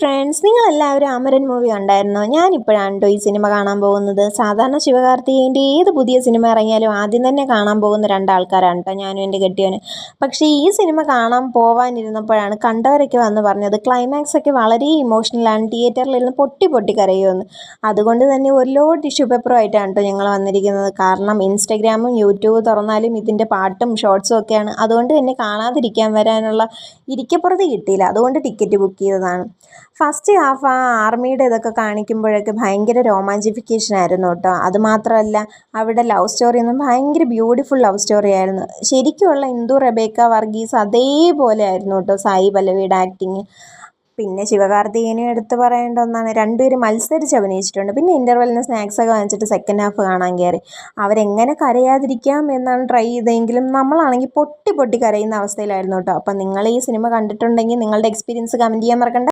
Friends, നിങ്ങളെല്ലാവരും Amaran movie കണ്ടായിരുന്നോ? ഞാനിപ്പോഴാണ് കേട്ടോ ഈ സിനിമ കാണാൻ പോകുന്നത്. സാധാരണ ശിവകാർത്തികേയൻ്റെ ഏത് പുതിയ സിനിമ ഇറങ്ങിയാലും ആദ്യം തന്നെ കാണാൻ പോകുന്ന രണ്ടാൾക്കാരാണ് കേട്ടോ, ഞാനും എൻ്റെ കെട്ടിയവനും. പക്ഷേ ഈ സിനിമ കാണാൻ പോവാനിരുന്നപ്പോഴാണ് കണ്ടവരൊക്കെ വന്ന് പറഞ്ഞത് ക്ലൈമാക്സ് ഒക്കെ വളരെ ഇമോഷണലാണ്, തിയേറ്ററിലിരുന്ന് പൊട്ടി പൊട്ടി കരയുമെന്ന്. അതുകൊണ്ട് തന്നെ ഒരു ലോഡ് ടിഷ്യൂ പേപ്പറുമായിട്ടാണ് കേട്ടോ ഞങ്ങൾ വന്നിരിക്കുന്നത്. കാരണം ഇൻസ്റ്റഗ്രാമും യൂട്യൂബ് തുറന്നാലും ഇതിൻ്റെ പാട്ടും ഷോർട്സും ഒക്കെയാണ്. അതുകൊണ്ട് തന്നെ കാണാതിരിക്കാൻ വരാനുള്ള ഇരിക്കപ്പുറത്ത് കിട്ടിയില്ല. അതുകൊണ്ട് ടിക്കറ്റ് ബുക്ക് ചെയ്തതാണ്. ഫസ്റ്റ് ഹാഫ് ആ ആർമിയുടെ ഇതൊക്കെ കാണിക്കുമ്പോഴൊക്കെ ഭയങ്കര രോമാഞ്ചിഫിക്കേഷൻ ആയിരുന്നു കേട്ടോ. അതുമാത്രമല്ല, അവിടെ ലവ് സ്റ്റോറി ഒന്നും ഭയങ്കര ബ്യൂട്ടിഫുൾ ലവ് സ്റ്റോറി ആയിരുന്നു. ശരിക്കുമുള്ള ഇന്ദു റെബേക്ക വർഗീസ് അതേപോലെ ആയിരുന്നു കേട്ടോ സായി പല്ലവിയുടെ ആക്ടിങ്. പിന്നെ ശിവകാർത്തികേയനെ എടുത്ത് പറയേണ്ട ഒന്നാണ്, രണ്ടുപേരും മത്സരിച്ച് അഭിനയിച്ചിട്ടുണ്ട്. പിന്നെ ഇൻ്റർവെല്ലിന് സ്നാക്സ് ഒക്കെ വാങ്ങിച്ചിട്ട് സെക്കൻഡ് ഹാഫ് കാണാൻ കയറി. അവരെങ്ങനെ കരയാതിരിക്കാം എന്നാണ് ട്രൈ ചെയ്തതെങ്കിലും നമ്മളാണെങ്കിൽ പൊട്ടി പൊട്ടി കരയുന്ന അവസ്ഥയിലായിരുന്നു കേട്ടോ. അപ്പം നിങ്ങൾ ഈ സിനിമ കണ്ടിട്ടുണ്ടെങ്കിൽ നിങ്ങളുടെ എക്സ്പീരിയൻസ് കമൻറ്റ് ചെയ്യാൻ മറക്കണ്ട.